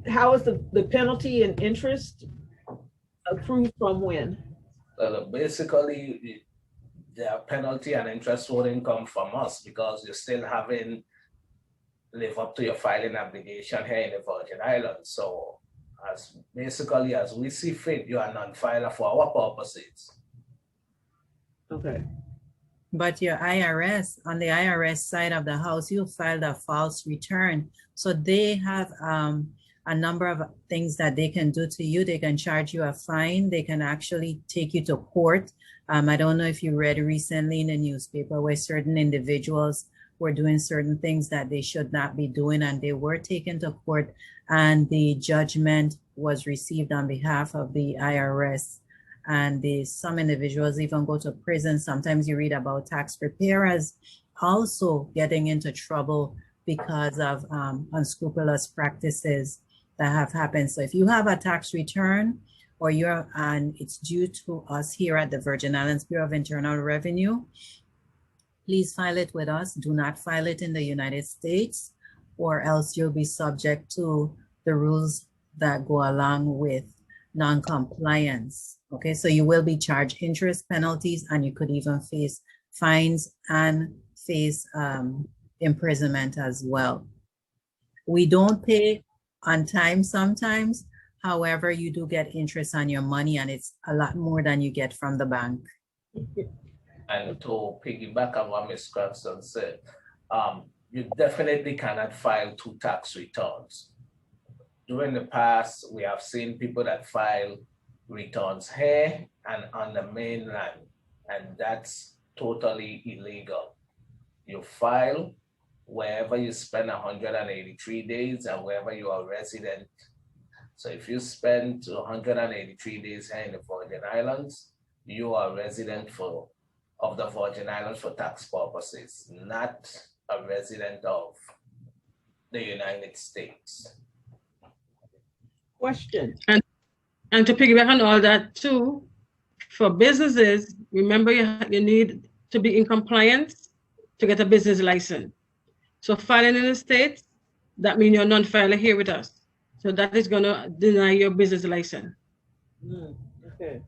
how is the penalty and interest accrued from when? Basically, the penalty and interest wouldn't come from us because you still haven't lived up to your filing obligation here in the Virgin Islands. So as we see fit, you are non-filer for our purposes. Okay. But your IRS, on the IRS side of the house, you filed a false return. So they have a number of things that they can do to you. They can charge you a fine. They can actually take you to court. I don't know if you read recently in the newspaper where certain individuals were doing certain things that they should not be doing, and they were taken to court, and the judgment was received on behalf of the IRS. And some individuals even go to prison. Sometimes you read about tax preparers also getting into trouble because of unscrupulous practices that have happened. So if you have a tax return or and it's due to us here at the Virgin Islands Bureau of Internal Revenue, please file it with us. Do not file it in the United States, or else you'll be subject to the rules that go along with non-compliance. Okay, so you will be charged interest, penalties, and you could even face fines and face imprisonment as well. We don't pay on time sometimes. However, you do get interest on your money, and it's a lot more than you get from the bank. And to piggyback on what Ms. Cranston said, you definitely cannot file 2 tax returns. During the past, we have seen people that file returns here and on the mainland, and that's totally illegal. You file wherever you spend 183 days and wherever you are resident. So if you spend 183 days here in the Virgin Islands, you are resident of the Virgin Islands for tax purposes, not a resident of the United States. Question. And to piggyback on all that too, For businesses, remember you need to be in compliance to get a business license. So filing in the States, that means you're non-filer here with us. So that is gonna deny your business license. Okay.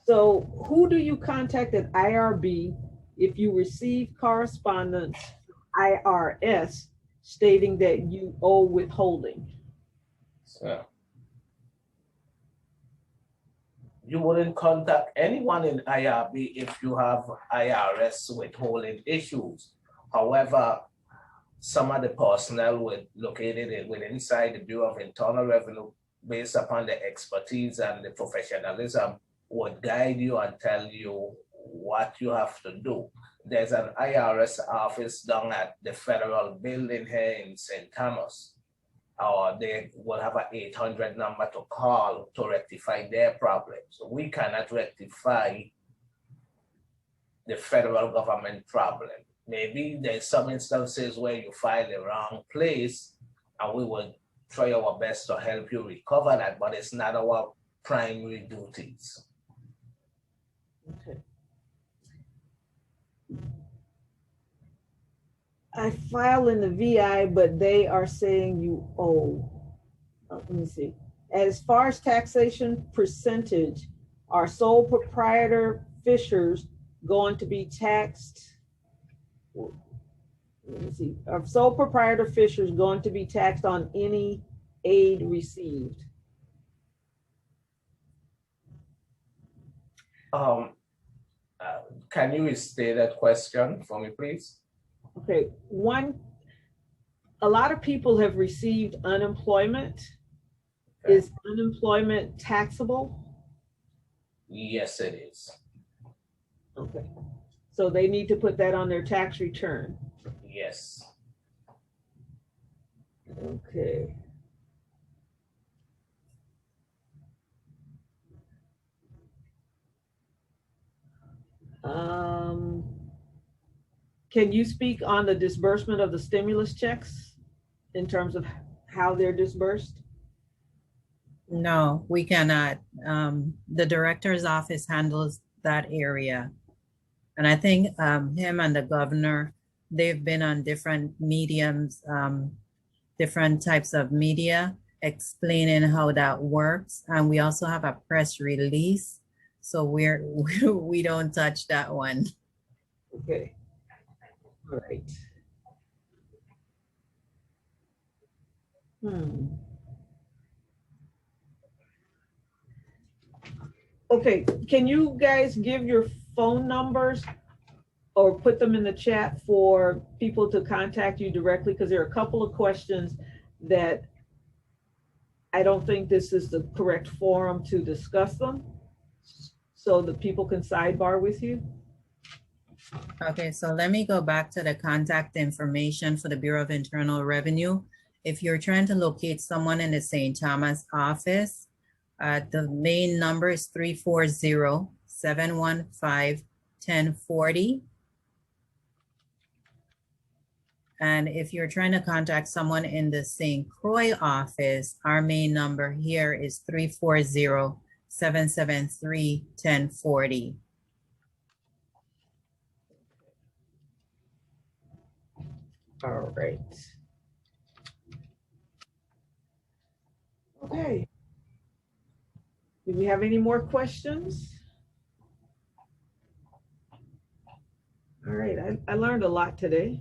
So who do you contact at IRB if you receive correspondence IRS stating that you owe withholding? So you wouldn't contact anyone in IRB if you have IRS withholding issues. However, some of the personnel located inside the Bureau of Internal Revenue, based upon the expertise and the professionalism, would guide you and tell you what you have to do. There's an IRS office down at the Federal Building here in St. Thomas. Or they will have an 800 number to call to rectify their problem. So we cannot rectify the federal government problem. Maybe there's some instances where you file the wrong place, and we will try our best to help you recover that, but it's not our primary duties. Okay. I file in the VI, but they are saying you owe. Let me see. As far as taxation percentage, are sole proprietor fishers going to be taxed? Let me see. Are sole proprietor fishers going to be taxed on any aid received? Can you restate that question for me, please? Okay, a lot of people have received unemployment. Okay. Is unemployment taxable? Yes, it is. Okay, so they need to put that on their tax return. Yes. Okay. Can you speak on the disbursement of the stimulus checks in terms of how they're disbursed? No, we cannot. The director's office handles that area. And I think him and the governor, they've been on different mediums, different types of media explaining how that works. And we also have a press release. So we don't touch that one. Okay. All right. Okay, can you guys give your phone numbers or put them in the chat for people to contact you directly? Because there are a couple of questions that I don't think this is the correct forum to discuss them, so that people can sidebar with you. Okay, so let me go back to the contact information for the Bureau of Internal Revenue. If you're trying to locate someone in the St. Thomas office, the main number is 340-715-1040. And if you're trying to contact someone in the St. Croix office, our main number here is 340-773-1040. All right. Okay. Do we have any more questions? All right, I learned a lot today.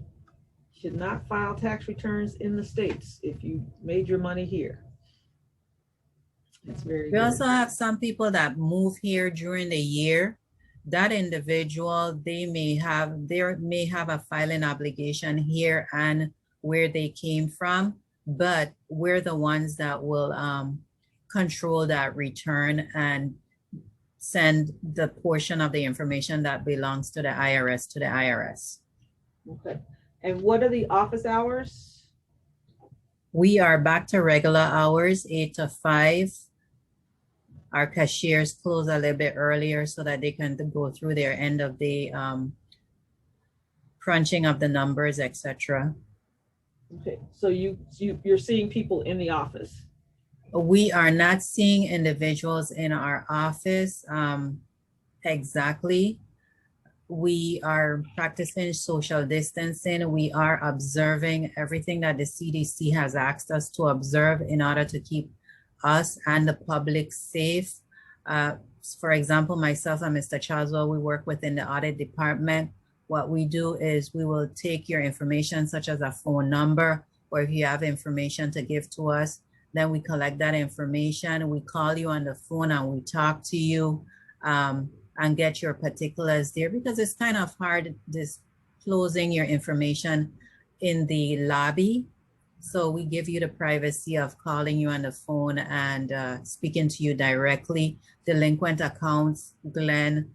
Should not file tax returns in the States if you made your money here. That's very good. We also have some people that move here during the year. That individual, they may have a filing obligation here and where they came from, but we're the ones that will control that return and send the portion of the information that belongs to the IRS to the IRS. Okay. And what are the office hours? We are back to regular hours, 8 to 5. Our cashiers close a little bit earlier so that they can go through their end of the crunching of the numbers, etc. Okay, so you're seeing people in the office? We are not seeing individuals in our office exactly. We are practicing social distancing. We are observing everything that the CDC has asked us to observe in order to keep us and the public safe. For example, myself and Mr. Chaswell, we work within the audit department. What we do is we will take your information, such as a phone number, or if you have information to give to us, then we collect that information. We call you on the phone and we talk to you and get your particulars there, because it's kind of hard disclosing your information in the lobby. So we give you the privacy of calling you on the phone and speaking to you directly. Delinquent accounts, Glenn,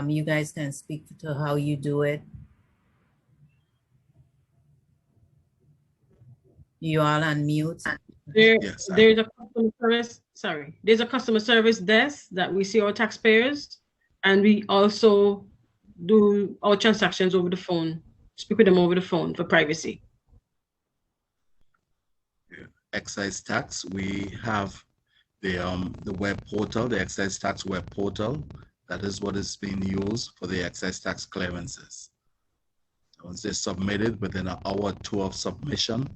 you guys can speak to how you do it. You all on mute. Yes, There's a customer service, sorry, there's a customer service desk that we see our taxpayers, and we also do our transactions over the phone, speak with them over the phone for privacy. excise tax, we have the web portal, the excise tax web portal. That is what is being used for the excise tax clearances. Once they're submitted, within an hour or two of submission,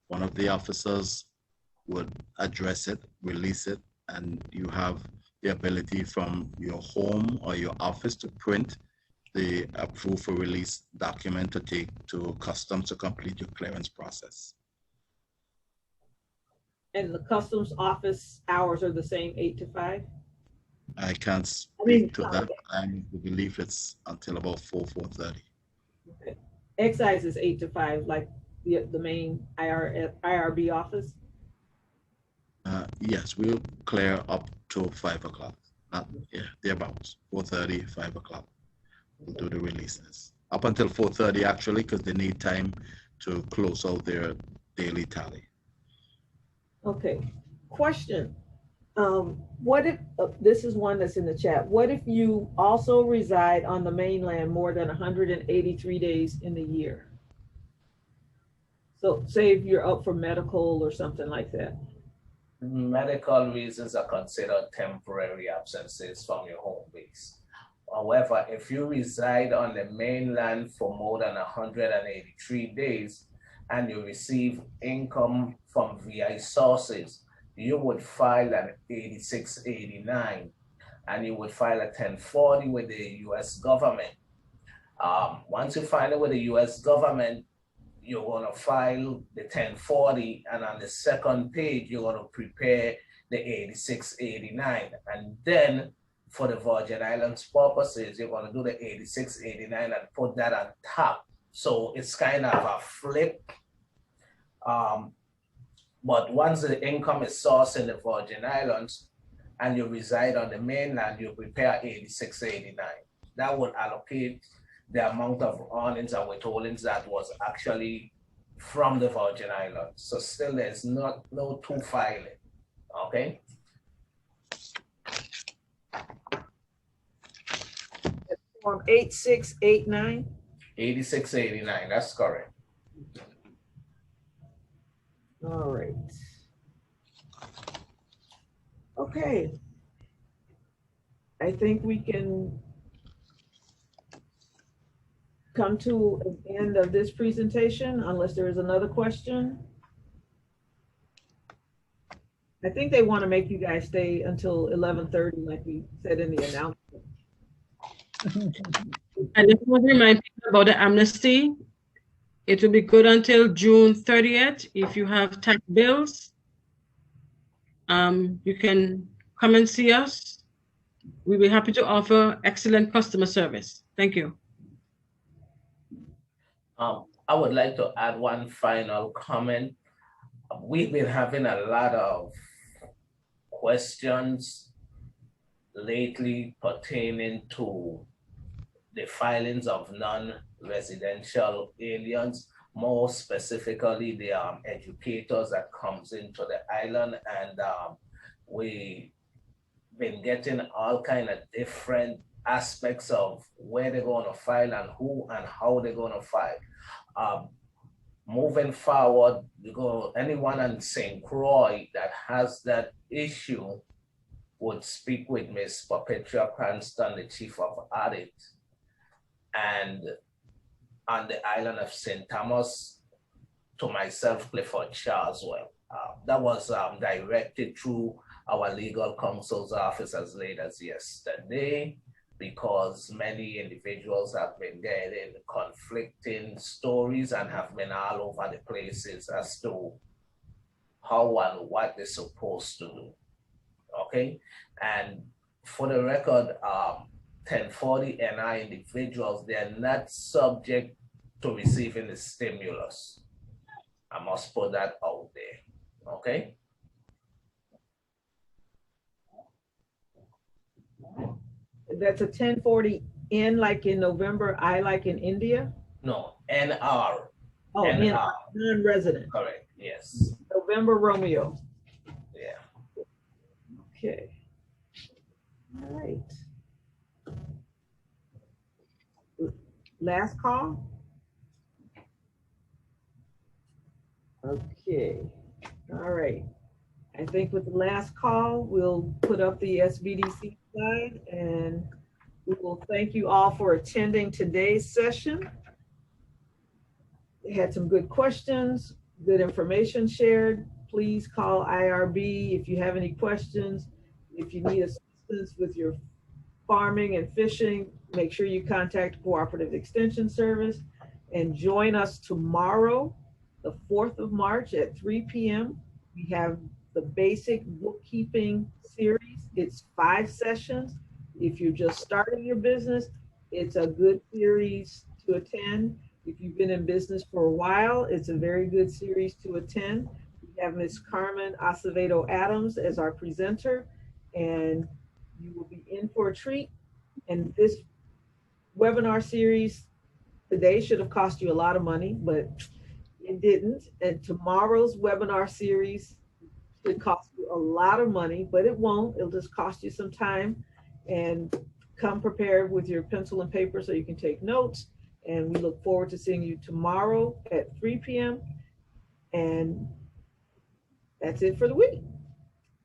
one of the officers would address it, release it, and you have the ability from your home or your office to print the approved for release document to take to customs to complete your clearance process. And the customs office hours are the same, 8 to 5? I can't speak to that. I believe it's until about 4:30. Okay. Excise is 8 to 5, like the main IRB office? Yes, we'll clear up to 5 o'clock. Thereabouts, 4:30, 5 o'clock. We'll do the releases. Up until 4:30, actually, because they need time to close out their daily tally. Okay, question. What if, this is one that's in the chat, what if you also reside on the mainland more than 183 days in the year? So say if you're up for medical or something like that. Medical reasons are considered temporary absences from your home base. However, if you reside on the mainland for more than 183 days and you receive income from VI sources, you would file an 8689 and you would file a 1040 with the US government. Once you file it with the US government, you're going to file the 1040, and on the second page, you're going to prepare the 8689. And then for the Virgin Islands purposes, you're going to do the 8689 and put that on top. So it's kind of a flip. But once the income is sourced in the Virgin Islands and you reside on the mainland, you prepare 8689. That would allocate the amount of earnings and withholdings that was actually from the Virgin Islands. So still there's no two filing, okay? Form 8689? 8689, that's correct. All right. Okay. I think we can come to the end of this presentation unless there is another question. I think they want to make you guys stay until 11:30, like we said in the announcement. I just want to remind people about the amnesty. It will be good until June 30th. If you have tax bills, you can come and see us. We'll be happy to offer excellent customer service. Thank you. I would like to add one final comment. We've been having a lot of questions lately pertaining to the filings of non-residential aliens, more specifically the educators that comes into the island, and we've been getting all kind of different aspects of where they're going to file and who and how they're going to file. moving forward, anyone in St. Croix that has that issue would speak with Ms. Perpetua Cranston, the Chief of Audit, and on the island of St. Thomas, to myself, Clifford Shaw as well. That was directed through our legal counsel's office as late as yesterday, because many individuals have been getting conflicting stories and have been all over the places as to how and what they're supposed to do. Okay, and for the record, 1040 NI individuals, they're not subject to receiving the stimulus. I must put that out there. Okay. That's a 1040 N like in November, I like in India? No, NR. Oh, NR, non-resident. Correct, yes. November Romeo. Yeah. Okay. All right. Last call? Okay. All right. I think with the last call, we'll put up the SBDC slide, and we will thank you all for attending today's session. We had some good questions, good information shared. Please call IRB if you have any questions. If you need assistance with your farming and fishing, make sure you contact Cooperative Extension Service, and join us tomorrow, the 4th of March at 3 p.m. We have the basic bookkeeping series. It's 5 sessions. If you're just starting your business, it's a good series to attend. If you've been in business for a while, it's a very good series to attend. We have Ms. Carmen Acevedo Adams as our presenter, and you will be in for a treat. And this webinar series today should have cost you a lot of money, but it didn't. And tomorrow's webinar series should cost you a lot of money, but it won't. It'll just cost you some time. And come prepared with your pencil and paper so you can take notes. And we look forward to seeing you tomorrow at 3 p.m. And that's it for the week.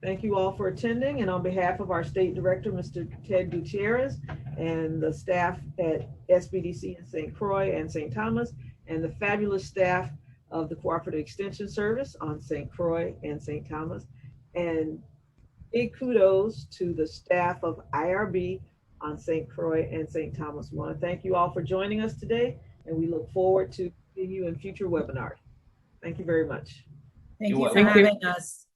Thank you all for attending. And on behalf of our State Director, Mr. Ted Gutierrez, and the staff at SBDC in St. Croix and St. Thomas, and the fabulous staff of the Cooperative Extension Service on St. Croix and St. Thomas, and big kudos to the staff of IRB on St. Croix and St. Thomas. We want to thank you all for joining us today, and we look forward to seeing you in future webinars. Thank you very much. Thank you for having us.